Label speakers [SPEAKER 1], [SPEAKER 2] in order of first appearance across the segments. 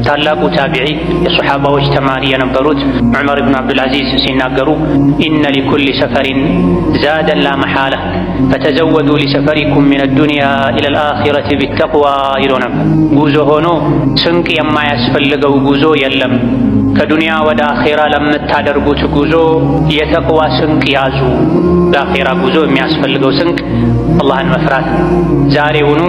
[SPEAKER 1] ታላቁ ታቢዒ የሱሐባዎች ተማሪ የነበሩት ዑመር ኢብኑ አብዱልዓዚዝ ሲናገሩ ኢነ ሊኩሊ ሰፈሪን ዛደን ላ መሓላ ፈተዘወዱ ሊሰፈሪኩም ሚነ ዱንያ ኢለል አኺረቲ ቢተቅዋ ይሉ ነበር። ጉዞ ሆኖ ስንቅ የማያስፈልገው ጉዞ የለም። ከዱንያ ወደ አኺራ ለምታደርጉት ጉዞ የተቅዋ ስንቅ ያዙ። ለአኺራ ጉዞ የሚያስፈልገው ስንቅ አላህን መፍራት። ዛሬውኑ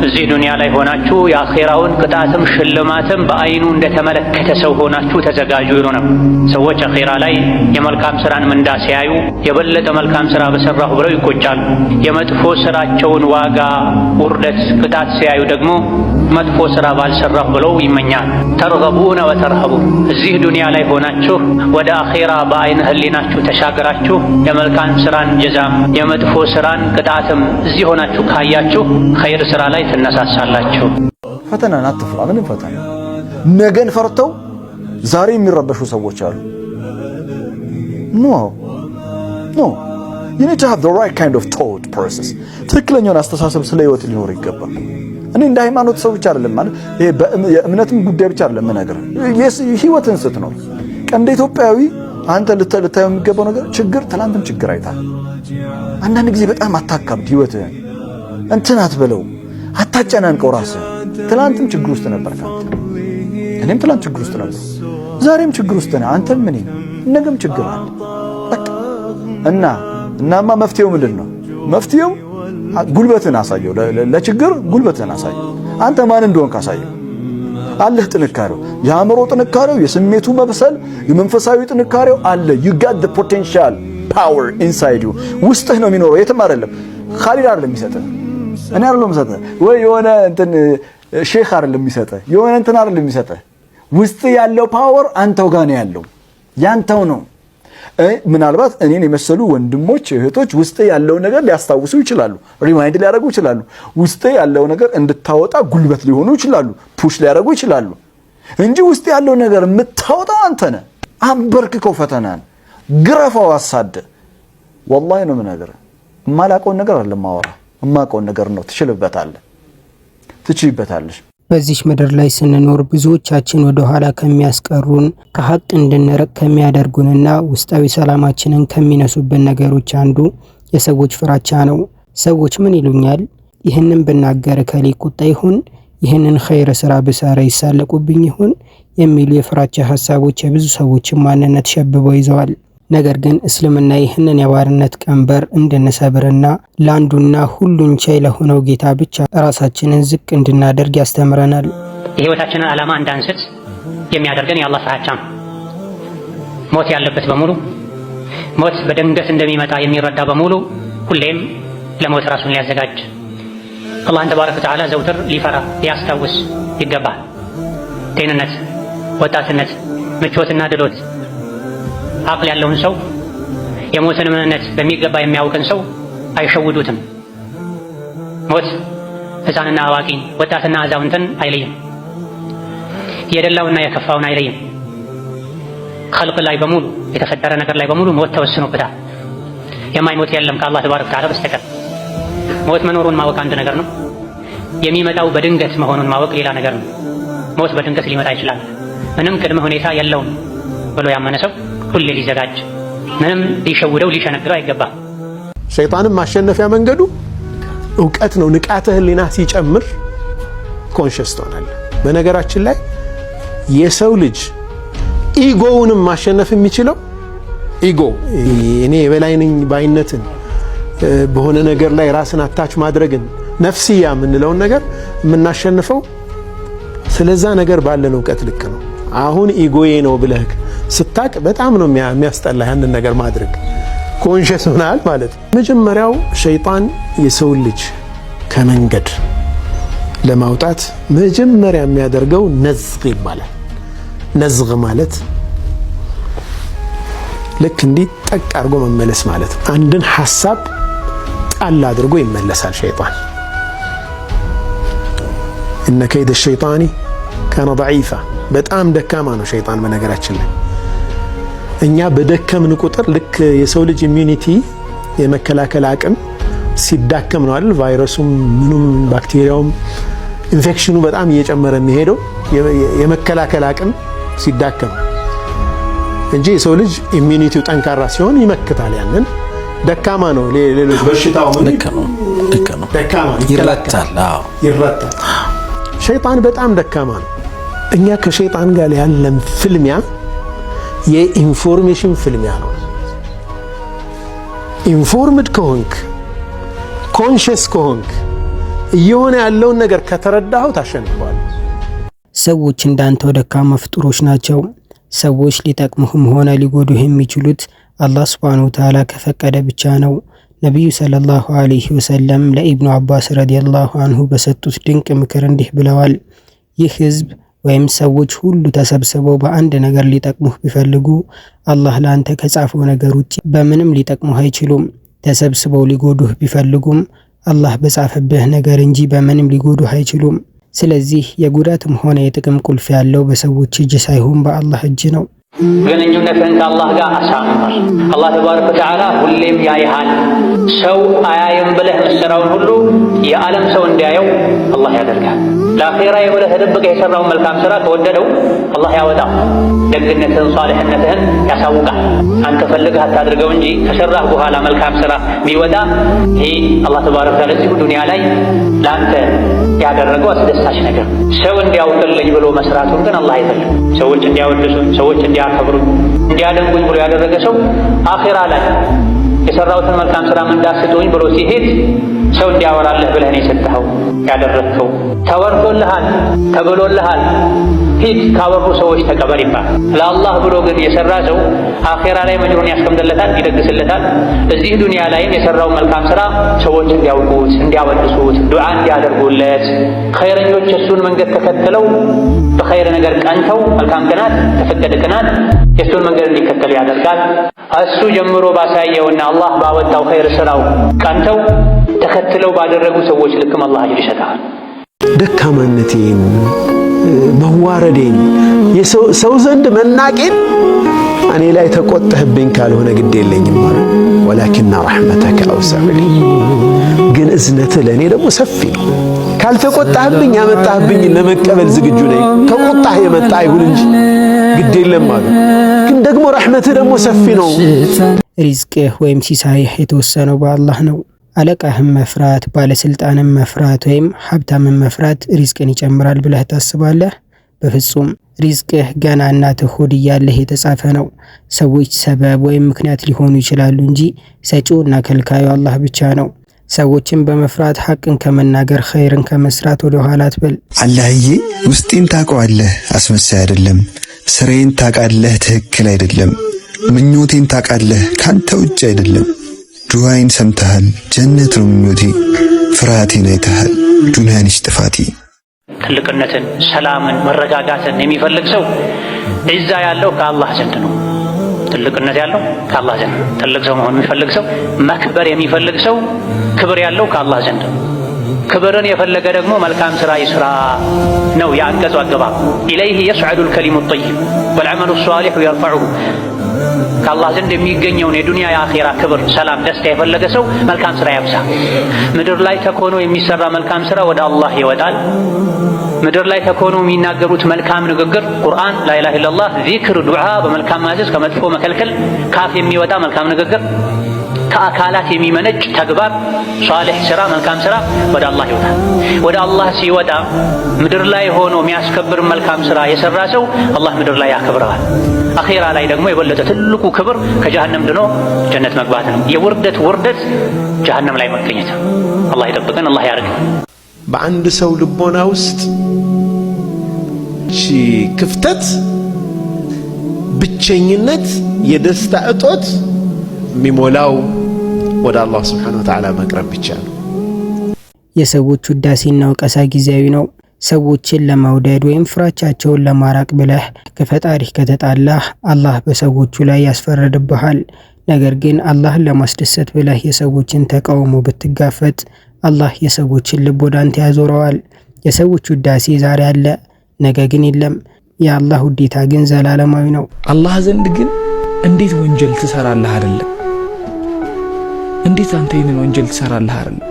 [SPEAKER 1] እዚህ ዱንያ ላይ ሆናችሁ የአኺራውን ቅጣትም ሽልማትም በአይኑ እንደተመለከተ ሰው ሆናችሁ ተዘጋጁ ይሉ ነበር። ሰዎች አኺራ ላይ የመልካም ስራን ምንዳ ሲያዩ የበለጠ መልካም ስራ በሰራሁ ብለው ይቆጫሉ። የመጥፎ ስራቸውን ዋጋ፣ ውርደት፣ ቅጣት ሲያዩ ደግሞ መጥፎ ስራ ባልሰራሁ ብለው ይመኛል። ተርገቡነ ወተርሀቡን። እዚህ ዱንያ ላይ ሆናችሁ ወደ አኺራ በአይነ ህሊናችሁ ተሻገራችሁ የመልካም ስራን ጀዛም የመጥፎ ስራን ቅጣትም እዚህ ሆናችሁ ካያችሁ ኸይር ስራ ላይ ትነሳሳላችሁ።
[SPEAKER 2] ፈተናን አትፍራ። ምንም ፈተና ነገን ፈርተው ዛሬ የሚረበሹ ሰዎች አሉ። ኖ you need to have the right kind of thought process። ትክክለኛውን አስተሳሰብ ስለ ህይወት ሊኖር ይገባል። እኔ እንደ ሃይማኖት ሰው ብቻ አይደለም ማለት ይሄ በእምነትም ጉዳይ ብቻ አይደለም ነገር ህይወትን ስትኖር እንደ ኢትዮጵያዊ አንተ ልታየው የሚገባው ነገር ችግር ትናንትም ችግር አይታል። አንዳንድ ጊዜ በጣም አታካብድ ህይወትህን እንትን አትበለው፣ አታጨናንቀው ራስህን። ትናንትም ችግር ውስጥ ነበርክ አንተ፣ እኔም ትናንት ችግር ውስጥ ነበር፣ ዛሬም ችግር ውስጥ ነህ አንተም እኔም፣ ነገም ችግር አለ። በቃ እናማ መፍትሄው ምንድን ነው? መፍትሄው ጉልበትን አሳየው፣ ለችግር ጉልበትን አሳየው። አንተ ማን እንደሆንክ አሳየው። አለህ ጥንካሬው፣ የአእምሮ ጥንካሬው፣ የስሜቱ መብሰል፣ የመንፈሳዊ ጥንካሬው አለ። you got the potential power inside you። ውስጥህ ነው የሚኖረው፣ የትም አይደለም። ኻሊድ አይደለም የሚሰጥህ፣ እኔ አይደለም የምሰጥህ፣ ወይ የሆነ እንትን ሼክ አይደለም የሚሰጥህ፣ የሆነ እንትን አይደለም የሚሰጥህ። ውስጥ ያለው ፓወር አንተው ጋር ነው ያለው፣ ያንተው ነው። ምናልባት እኔን የመሰሉ ወንድሞች እህቶች ውስጥ ያለው ነገር ሊያስታውሱ ይችላሉ፣ ሪማይንድ ሊያደርጉ ይችላሉ። ውስጥ ያለው ነገር እንድታወጣ ጉልበት ሊሆኑ ይችላሉ፣ ፑሽ ሊያደርጉ ይችላሉ እንጂ ውስጥ ያለው ነገር የምታወጣው አንተ ነህ። አንበርክከው፣ ፈተናን ግረፋው፣ አሳደ። ወላሂ ነው የምነግርህ። የማላውቀውን ነገር አይደለም ማወራ፣ የማውቀውን ነገር ነው። ትችልበታለህ፣ ትችይበታለሽ።
[SPEAKER 3] በዚህ ምድር ላይ ስንኖር ብዙዎቻችን ወደ ኋላ ከሚያስቀሩን ከሀቅ እንድንርቅ ከሚያደርጉንና ውስጣዊ ሰላማችንን ከሚነሱብን ነገሮች አንዱ የሰዎች ፍራቻ ነው። ሰዎች ምን ይሉኛል፣ ይህንን ብናገር ከሌ ቁጣ ይሁን፣ ይህንን ኸይር ስራ ብሰራ ይሳለቁብኝ ይሁን የሚሉ የፍራቻ ሐሳቦች የብዙ ሰዎችን ማንነት ሸብበው ይዘዋል። ነገር ግን እስልምና ይህንን የባርነት ቀንበር እንድንሰብርና ለአንዱና ሁሉን ቻይ ለሆነው ጌታ ብቻ ራሳችንን ዝቅ እንድናደርግ ያስተምረናል።
[SPEAKER 1] የህይወታችንን ዓላማ እንዳንስት የሚያደርገን የአላህ ፍራቻ ነው። ሞት ያለበት በሙሉ ሞት በድንገት እንደሚመጣ የሚረዳ በሙሉ ሁሌም ለሞት ራሱን ሊያዘጋጅ አላህን ተባረከ ወተዓላ ዘውትር ሊፈራ ሊያስታውስ ይገባል። ጤንነት፣ ወጣትነት፣ ምቾትና ድሎት አቅል ያለውን ሰው የሞትን ምንነት በሚገባ የሚያውቅን ሰው አይሸውዱትም። ሞት ሕፃንና አዋቂን ወጣትና አዛውንትን አይለይም። የደላውና የከፋውን አይለይም። ኸልቅ ላይ በሙሉ የተፈጠረ ነገር ላይ በሙሉ ሞት ተወስኖበታል። የማይሞት የለም ከአላህ ተባረከ ወተዓላ በስተቀር። ሞት መኖሩን ማወቅ አንድ ነገር ነው። የሚመጣው በድንገት መሆኑን ማወቅ ሌላ ነገር ነው። ሞት በድንገት ሊመጣ ይችላል፣ ምንም ቅድመ ሁኔታ የለውም ብሎ ያመነ ሰው ሁሌ ሊዘጋጅ፣ ምንም ሊሸውደው ሊሸነግረው አይገባም።
[SPEAKER 4] ሸይጣንን ማሸነፊያ መንገዱ ዕውቀት ነው። ንቃተ ህሊና ሲጨምር ኮንሽስ ትሆናለህ። በነገራችን ላይ የሰው ልጅ ኢጎውንም ማሸነፍ የሚችለው ኢጎ እኔ የበላይ ነኝ ባይነትን በሆነ ነገር ላይ ራስን አታች ማድረግን ነፍስያ የምንለውን ነገር የምናሸንፈው ስለዛ ነገር ባለን ዕውቀት ልክ ነው። አሁን ኢጎዬ ነው ብለህ ስታቅ በጣም ነው የሚያስጠላ ያንን ነገር ማድረግ። ኮንሽስ ሆናል ማለት መጀመሪያው ሸይጣን የሰው ልጅ ከመንገድ ለማውጣት መጀመሪያ የሚያደርገው ነዝግ ይባላል። ነዝግ ማለት ልክ እንዲህ ጠቅ አድርጎ መመለስ ማለት ነው። አንድን ሐሳብ ጣል አድርጎ ይመለሳል ሸይጣን። እነ ከይደ ሸይጣኒ ካነ ضعيفا በጣም ደካማ ነው ሸይጣን። በነገራችን ላይ እኛ በደከምን ቁጥር ልክ የሰው ልጅ ኢሚዩኒቲ የመከላከል አቅም ሲዳከም ነው አይደል ቫይረሱም ምኑም ባክቴሪያውም ኢንፌክሽኑ በጣም እየጨመረ የሚሄደው የመከላከል አቅም ሲዳከም እንጂ የሰው ልጅ ኢሚኒቲው ጠንካራ ሲሆን ይመክታል። ያንን ደካማ ነው ሌሎች በሽታው ምን ደካማ ይረታል። ሸይጣን በጣም ደካማ ነው። እኛ ከሸይጣን ጋር ያለን ፍልሚያ የኢንፎርሜሽን ፍልሚያ ነው። ኢንፎርምድ ከሆንክ ኮንሽስ ከሆንክ እየሆነ ያለውን ነገር ከተረዳኸው ታሸንፈዋል።
[SPEAKER 3] ሰዎች እንዳንተ ደካማ ፍጡሮች ናቸው። ሰዎች ሊጠቅሙህም ሆነ ሊጎዱህ የሚችሉት አላህ ሱብሓነሁ ወተዓላ ከፈቀደ ብቻ ነው። ነቢዩ ሰለላሁ ዐለይሂ ወሰለም ለኢብኑ አባስ ረዲየላሁ አንሁ በሰጡት ድንቅ ምክር እንዲህ ብለዋል። ይህ ህዝብ ወይም ሰዎች ሁሉ ተሰብስበው በአንድ ነገር ሊጠቅሙህ ቢፈልጉ አላህ ለአንተ ከጻፈው ነገር ውጪ በምንም ሊጠቅሙህ አይችሉም። ተሰብስበው ሊጎዱህ ቢፈልጉም አላህ በጻፈብህ ነገር እንጂ በምንም ሊጎዱህ አይችሉም። ስለዚህ የጉዳትም ሆነ የጥቅም ቁልፍ ያለው በሰዎች እጅ ሳይሆን በአላህ እጅ ነው።
[SPEAKER 1] ግንኙነትን ከአላህ ጋር አሳምር። አላህ ተባረከ ወተዓላ ሁሌም ያይሃል። ሰው አያይም ብለህ የምትሰራውን ሁሉ የዓለም ሰው እንዲያየው አላህ ያደርጋል። ለአኼራ የብለህ ተደብቀህ የሰራውን መልካም ስራ ከወደደው አላህ ያወጣው፣ ደግነትህን ሷሊሕነትህን ያሳውቃል። አንተ ፈልገህ አታድርገው እንጂ ከሰራህ በኋላ መልካም ስራ ቢወጣ ይሄ አላህ ተባረከ ወተዓላ እዚሁ ዱንያ ላይ ለአንተ ያደረገው አስደሳች ነገር። ሰው እንዲያውቅልኝ ብሎ መስራቱን ግን አላህ አይፈልግም። ሰዎች እንዲያወድሱኝ፣ ሰዎች እንዲያከብሩኝ፣ እንዲያደንቁኝ ብሎ ያደረገ ሰው አኺራ ላይ የሰራውትን መልካም ስራ እንዳስጡኝ ብሎ ሲሄድ ሰው እንዲያወራልህ ብለህ ነው የሰጠኸው ያደረግከው። ተወርዶልሃል፣ ተብሎልሃል፣ ሂድ ካወሩ ሰዎች ተቀበል ይባላል። ለአላህ ብሎ ግን የሰራ ሰው አኺራ ላይ መጅሩን ያስቀምጥለታል፣ ይደግስለታል። እዚህ ዱንያ ላይም የሰራው መልካም ስራ ሰዎች እንዲያውቁት፣ እንዲያወድሱት፣ ዱዓ እንዲያደርጉለት፣ ኸይረኞች እሱን መንገድ ተከትለው በኸይር ነገር ቀንተው መልካም ቅናት ተፈቀደ ቅናት የእሱን መንገድ እንዲከተል ያደርጋል። እሱ ጀምሮ ባሳየውና አላህ ባወጣው ኸይር ስራው ቀንተው ተከትለው ባደረጉ ሰዎች ልክም አላህ አጅር ይሰጣል።
[SPEAKER 4] ደካማነቴን፣ መዋረዴን፣ ሰው ዘንድ መናቄን እኔ ላይ ተቆጥህብኝ ካልሆነ ግድ የለኝም ማለት ወላኪን ረሕመተከ አውሰዕ ሊ ግን እዝነትህ ለእኔ ደግሞ ሰፊ ነው። ካልተቆጣህብኝ ያመጣህብኝን ለመቀበል ዝግጁ ነኝ። ከቁጣህ የመጣ አይሁን እንጂ ግድ የለም ማለት ግን ደግሞ ረሕመትህ ደግሞ ሰፊ ነው።
[SPEAKER 3] ሪዝቅህ ወይም ሲሳይህ የተወሰነው በአላህ ነው። አለቃህን መፍራት፣ ባለስልጣንን መፍራት ወይም ሀብታምን መፍራት ሪዝቅን ይጨምራል ብለህ ታስባለህ? በፍጹም። ሪዝቅህ ገና እናትህ ሆድ እያለህ የተጻፈ ነው። ሰዎች ሰበብ ወይም ምክንያት ሊሆኑ ይችላሉ እንጂ ሰጪውና ከልካዩ አላህ ብቻ ነው። ሰዎችን በመፍራት ሐቅን ከመናገር ኸይርን ከመስራት ወደ ኋላ አትበል።
[SPEAKER 5] አላህዬ ውስጤን ታውቀዋለህ፣ አስመሳይ አይደለም። ስራዬን ታውቃለህ፣ ትክክል አይደለም። ምኞቴን ታውቃለህ፣ ካንተ ውጭ አይደለም። ዱዓይን ሰምተሃል፣ ጀነት ነው ምኞቴ። ፍርሃቴን አይተሃል፣ ዱንያንሽ ጥፋቴ።
[SPEAKER 1] ትልቅነትን፣ ሰላምን፣ መረጋጋትን የሚፈልግ ሰው ዒዛ ያለው ከአላህ ዘንድ ነው። ትልቅነት ያለው ከአላህ ዘንድ ነው። ትልቅ ሰው መሆን የሚፈልግ ሰው፣ መክበር የሚፈልግ ሰው ክብር ያለው ከአላህ ዘንድ ነው። ክብርን የፈለገ ደግሞ መልካም ስራ ይስራ ነው የአንቀጹ አገባብ። ኢለይህ የስዐዱል ከሊሙ ጠይብ ወልዐመሉ ሷሊሑ የርፈዑሁ። ከአላህ ዘንድ የሚገኘውን የዱንያ የአኼራ ክብር፣ ሰላም፣ ደስታ የፈለገ ሰው መልካም ስራ ያብዛ። ምድር ላይ ተኮኖ የሚሰራ መልካም ስራ ወደ አላህ ይወጣል። ምድር ላይ ተኮኖ የሚናገሩት መልካም ንግግር፣ ቁርአን፣ ላኢላሃ ኢለላህ፣ ዚክር፣ ዱዓ፣ በመልካም ማዘዝ ከመጥፎ መከልከል፣ ካፍ የሚወጣ መልካም ንግግር፣ ከአካላት የሚመነጭ ተግባር፣ ሷሊህ ስራ፣ መልካም ስራ ወደ አላህ ይወጣል። ወደ አላህ ሲወጣ ምድር ላይ ሆኖ የሚያስከብር መልካም ስራ የሰራ ሰው አላህ ምድር ላይ ያከብረዋል። አኼራ ላይ ደግሞ የበለጠ ትልቁ ክብር ከጀሃነም ድኖ ጀነት መግባት ነው። የውርደት ውርደት ጀሃነም ላይ መገኘት። አላህ ይጠብቀን፣ አላህ ያርገን።
[SPEAKER 4] በአንድ ሰው ልቦና ውስጥ ክፍተት፣ ብቸኝነት፣ የደስታ እጦት የሚሞላው ወደ አላህ ሱብሓነሁ ወተዓላ መቅረብ ብቻ ነው።
[SPEAKER 3] የሰዎች ውዳሴና ወቀሳ ጊዜያዊ ነው። ሰዎችን ለመውደድ ወይም ፍራቻቸውን ለማራቅ ብለህ ከፈጣሪህ ከተጣላህ አላህ በሰዎቹ ላይ ያስፈረድብሃል። ነገር ግን አላህን ለማስደሰት ብለህ የሰዎችን ተቃውሞ ብትጋፈጥ አላህ የሰዎችን ልብ ወደ አንተ ያዞረዋል። የሰዎች ውዳሴ ዛሬ አለ፣ ነገ ግን የለም። የአላህ ውዴታ ግን ዘላለማዊ ነው።
[SPEAKER 6] አላህ ዘንድ ግን እንዴት ወንጀል ትሰራለህ አይደለም? እንዴት አንተ ይህንን ወንጀል ትሰራለህ አይደለም?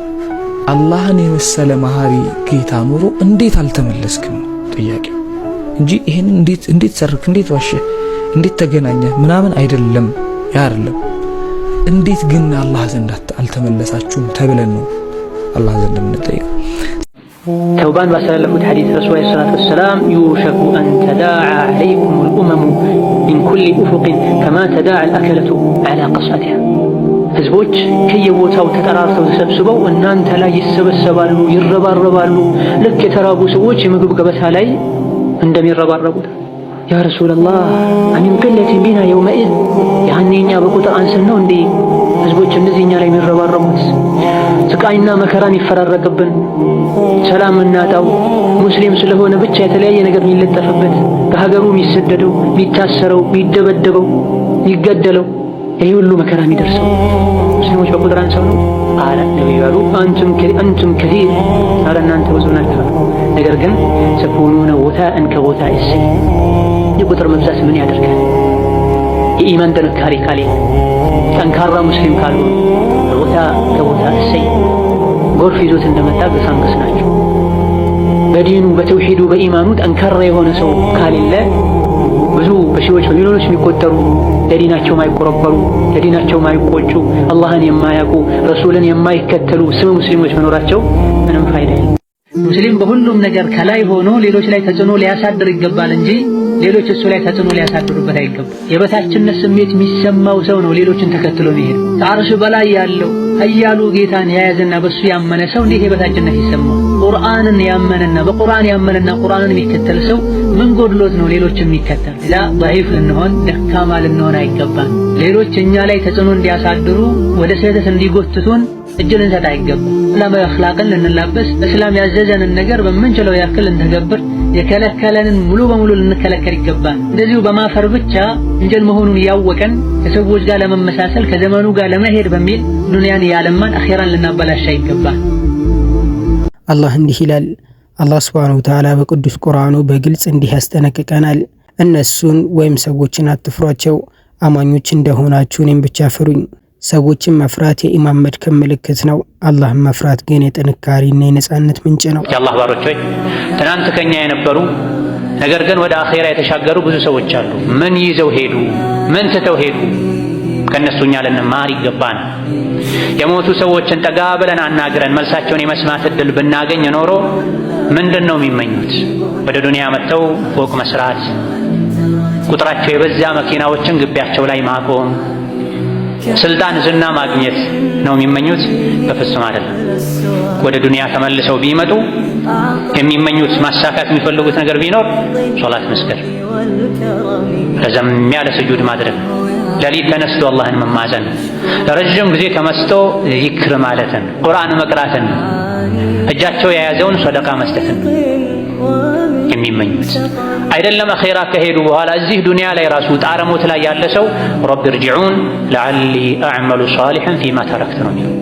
[SPEAKER 6] አላህን የመሰለ መሐሪ ጌታ ኖሮ እንዴት አልተመለስክም ጥያቄ እንጂ ይሄን እንዴት ሰርክ እንዴት ዋሸ እንዴት ተገናኘ ምናምን አይደለም ያ አይደለም እንዴት ግን አላህ ዘንድ አልተመለሳችሁም ተብለን ነው አላህ ዘንድ የምንጠይቀው
[SPEAKER 1] ተውባን ባሰላለፉት ሐዲስ ረሱል ሰለላሁ ዐለይሂ ወሰለም يوشك أن تداعى عليكم الأمم من كل أفق كما تداعى الأكلة على قصعتها ህዝቦች ከየቦታው ተጠራርተው ተሰብስበው እናንተ ላይ ይሰበሰባሉ ይረባረባሉ ልክ የተራቡ ሰዎች የምግብ ገበታ ላይ እንደሚረባረቡት ያ ረሱላህ አሚን قلة بنا يومئذ ያኔኛ በቁጥር አንስን ነው እንዴ ህዝቦች እንደዚህኛ ላይ የሚረባረቡት ስቃይና መከራን ይፈራረቅብን ሰላም እናጣው ሙስሊም ስለሆነ ብቻ የተለያየ ነገር የሚለጠፍበት በሀገሩ የሚሰደደው የሚታሰረው የሚደበደበው የሚገደለው ይሄ ሁሉ መከራ የሚደርሰው ሙስሊሞች በቁጥር አንሰው ነው አለ ነብዩ ያሉ አንቱም ከثير አረ እናንተ ብዙ ናችሁ ነገር ግን ተኩኑነ ወታእን ከቦታ እሰይ የቁጥር መብዛት ምን ያደርጋል የኢማን ጥንካሬ ካለ ጠንካራ ሙስሊም ካሉ ቦታ ከቦታ እሰይ ጎርፍ ይዞት እንደመጣ በሳንክስ ናቸው በዲኑ በተውሂዱ በኢማኑ ጠንካራ የሆነ ሰው ካለለ ብዙ በሺዎች በሚሊዮኖች የሚቆጠሩ ለዲናቸው ማይቆረቆሩ ለዲናቸው ማይቆጩ አላህን የማያውቁ ረሱልን የማይከተሉ ስም ሙስሊሞች መኖራቸው ምንም ፋይዳ የለም። ሙስሊም በሁሉም ነገር ከላይ ሆኖ ሌሎች ላይ ተጽዕኖ ሊያሳድር ይገባል እንጂ ሌሎች እሱ ላይ ተጽዕኖ ሊያሳድሩበት አይገባም። የበታችነት ስሜት የሚሰማው ሰው ነው ሌሎችን ተከትሎ የሚሄድ። ከአርሽ በላይ ያለው ኃያሉ ጌታን የያዘና በሱ ያመነ ሰው እንዴት የበታችነት ይሰማው? ቁርአንን ያመነና በቁርአን ያመነና ቁርአንን የሚከተል ሰው ምን ጎድሎት ነው ሌሎችን የሚከተል? ضعيف ልንሆን ደካማ ልንሆን አይገባም። ሌሎች እኛ ላይ ተጽዕኖ እንዲያሳድሩ ወደ ስህተት እንዲጎትቱን እጅ ልንሰጥ አይገባም። እስላማዊ አኽላቅን ልንላበስ እስላም ያዘዘንን ነገር በምንችለው ያክል እንተገብር የከለከለንን ሙሉ በሙሉ ልንከለከል ይገባል። እንደዚሁ በማፈር ብቻ እንጀል መሆኑን ያወቀን ከሰዎች ጋር ለመመሳሰል ከዘመኑ ጋር ለመሄድ በሚል ዱንያን ያለማን አኺራን ልናበላሽ ይገባል።
[SPEAKER 3] አላህ እንዲህ ይላል። አላህ ሱብሓነሁ ወተዓላ በቅዱስ ቁርአኑ በግልጽ እንዲህ ያስጠነቅቀናል። እነሱን ወይም ሰዎችን አትፍሯቸው፣ አማኞች እንደሆናችሁ እኔም ብቻ ፍሩኝ። ሰዎችን መፍራት የኢማን መድከም ምልክት ነው። አላህን መፍራት ግን የጥንካሬና የነጻነት ምንጭ ነው።
[SPEAKER 1] የአላህ ባሮች ሆይ ትናንት ከኛ የነበሩ ነገር ግን ወደ አኺራ የተሻገሩ ብዙ ሰዎች አሉ። ምን ይዘው ሄዱ? ምን ትተው ሄዱ? ከነሱ እኛ ልንማር ይገባን። የሞቱ ሰዎችን ጠጋ ብለን አናግረን መልሳቸውን የመስማት እድል ብናገኝ ኖሮ ምንድነው የሚመኙት? ወደ ዱንያ መጥተው ፎቅ መስራት፣ ቁጥራቸው የበዛ መኪናዎችን ግቢያቸው ላይ ማቆም፣ ስልጣን ዝና ማግኘት ነው የሚመኙት? በፍጹም አይደለም። ወደ ዱንያ ተመልሰው ቢመጡ የሚመኙት ማሳካት የሚፈልጉት ነገር ቢኖር ሶላት መስገድ፣ ረዘም ያለ ስጁድ ማድረግ፣ ሌሊት ተነስቶ አላህን መማፀን፣ ለረጅም ጊዜ ተመስጦ ዚክር ማለትን፣ ቁርአን መቅራትን፣ እጃቸው የያዘውን ሰደቃ መስጠትን የሚመኙት አይደለም። አኺራ ከሄዱ በኋላ እዚህ ዱንያ ላይ ራሱ ጣረሞት ላይ ያለ ሰው ረቢ እርጅዑን ለዓሊ አዕመሉ ሷሊሐን ፊማ ተረክት ነው የሚለው።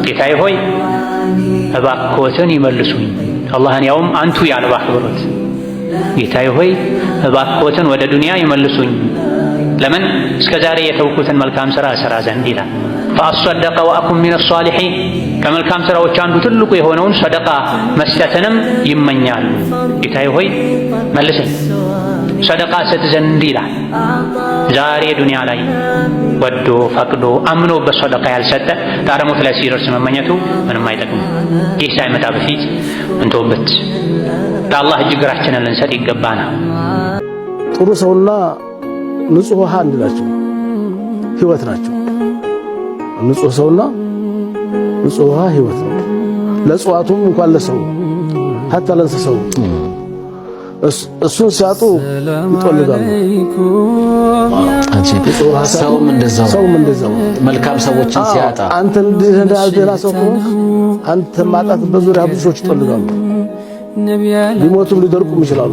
[SPEAKER 1] ጌታዬ ሆይ እባክዎትን ይመልሱኝ። አላህን ያውም አንቱ ያለ ባክብሮት ጌታዬ ሆይ እባክዎትን ወደ ዱንያ ይመልሱኝ። ለምን እስከ ዛሬ የተውኩትን መልካም ሥራ እሰራ ዘንድ ይላል። ፈአስወደቀ ወአኩን ሚነ ሷሊሒን ከመልካም ሥራዎች አንዱ ትልቁ የሆነውን ሰደቃ መስጠትንም ይመኛሉ። ጌታዬ ሆይ መልሰኝ ሰደቃ ስጥ ዘንድ ይላል። ዛሬ ዱንያ ላይ ወዶ ፈቅዶ አምኖበት ሰደቃ ያልሰጠ ጣረሞት ላይ ሲደርስ መመኘቱ ምንም አይጠቅምም። ይህ ሳይመጣ በፊት እንተውበት። ለአላህ እጅግራችንን ልንሰጥ ይገባናል።
[SPEAKER 4] ጥሩ ሰውና ንጹህ ውሃ አንድ ናቸው፣ ህይወት ናቸው። ንጹህ ሰውና ንጹህ ውሃ ህይወት ነው። ለእጽዋቱም እንኳን ለሰው ሀታ ለእንስሳው እሱን ሲያጡ ይጠልጋሉ።
[SPEAKER 7] ሰውም እንደዛው መልካም ሰዎችን ሲያጣ
[SPEAKER 4] አንተ እንደዛ ሰው ከሆንክ አንተ ማጣት በዙሪያ ብዙ ሰዎች ይጠልጋሉ። ሊሞቱም ሊደርቁም ይችላሉ።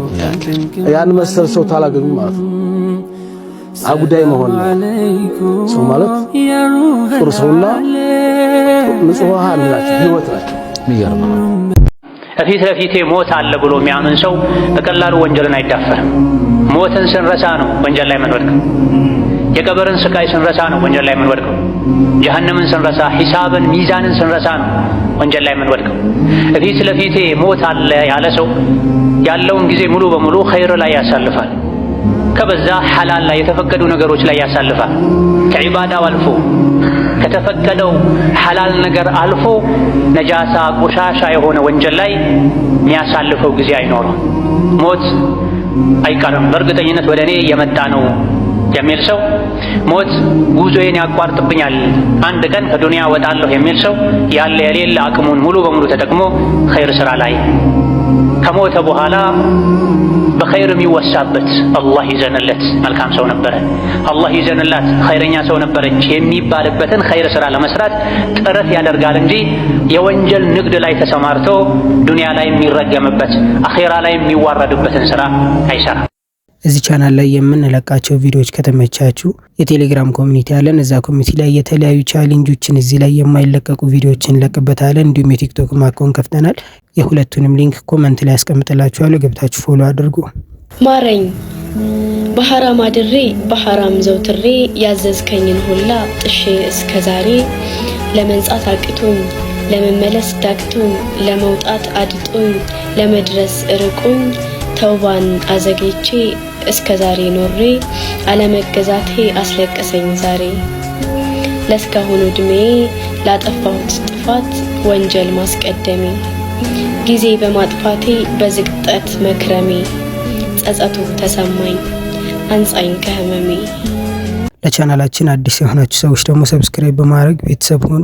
[SPEAKER 4] ያን መሰል ሰው ታላገኙ ማለት ነው። አጉዳይ መሆን ነው። ሰው ማለት ጥሩ ሰውና ንጹህ ውሃ ናቸው፣ ህይወት ናቸው። የሚገርም ነው።
[SPEAKER 1] ፊት ለፊቴ ሞት አለ ብሎ የሚያምን ሰው በቀላሉ ወንጀልን አይዳፈርም። ሞትን ስንረሳ ነው ወንጀል ላይ የምንወድቀው። የቀብርን ስቃይ ስንረሳ ነው ወንጀል ላይ የምንወድቀው። ጀሀነምን ስንረሳ፣ ሒሳብን ሚዛንን ስንረሳ ነው ወንጀል ላይ የምንወድቀው። እፊት ለፊቴ ሞት አለ ያለ ሰው ያለውን ጊዜ ሙሉ በሙሉ ኸይር ላይ ያሳልፋል። ከበዛ ሐላል ላይ የተፈቀዱ ነገሮች ላይ ያሳልፋል። ከዒባዳው አልፎ ከተፈቀደው ሐላል ነገር አልፎ ነጃሳ ቆሻሻ የሆነ ወንጀል ላይ የሚያሳልፈው ጊዜ አይኖርም። ሞት አይቀርም በእርግጠኝነት ወደ እኔ እየመጣ ነው የሚል ሰው፣ ሞት ጉዞዬን ያቋርጥብኛል አንድ ቀን ከዱንያ ወጣለሁ የሚል ሰው ያለ የሌለ አቅሙን ሙሉ በሙሉ ተጠቅሞ ኸይር ስራ ላይ ከሞተ በኋላ በኸይር የሚወሳበት አላህ ይዘንለት መልካም ሰው ነበረ፣ አላህ ይዘንላት ኸይረኛ ሰው ነበረች የሚባልበትን ኸይር ስራ ለመስራት ጥረት ያደርጋል እንጂ የወንጀል ንግድ ላይ ተሰማርቶ ዱንያ ላይ የሚረገምበት አኺራ ላይ የሚዋረድበትን ስራ አይሰራም።
[SPEAKER 3] እዚህ ቻናል ላይ የምንለቃቸው ቪዲዮዎች ከተመቻችሁ የቴሌግራም ኮሚኒቲ አለን። እዛ ኮሚኒቲ ላይ የተለያዩ ቻሌንጆችን እዚህ ላይ የማይለቀቁ ቪዲዮዎችን እንለቅበታለን። እንዲሁም የቲክቶክ አካውንት ከፍተናል። የሁለቱንም ሊንክ ኮመንት ላይ አስቀምጥላችኋለሁ። ገብታችሁ ፎሎ አድርጉ።
[SPEAKER 8] ማረኝ በሐራም አድሬ በሐራም ዘውትሬ ያዘዝከኝን ሁላ ጥሼ እስከዛሬ ለመንጻት አቅቶኝ ለመመለስ ዳግቶኝ ለመውጣት አድጦኝ ለመድረስ ርቆኝ ተውባን አዘጌቼ እስከዛሬ ኖሬ አለመገዛቴ አስለቀሰኝ ዛሬ። ለስካሁኑ እድሜ ላጠፋሁት ጥፋት ወንጀል ማስቀደሜ ጊዜ በማጥፋቴ በዝቅጠት መክረሜ ጸጸቱ ተሰማኝ አንጻኝ ከህመሜ።
[SPEAKER 3] ለቻናላችን አዲስ የሆናችሁ ሰዎች ደግሞ ሰብስክራይብ በማድረግ ቤተሰብ ሁኑ።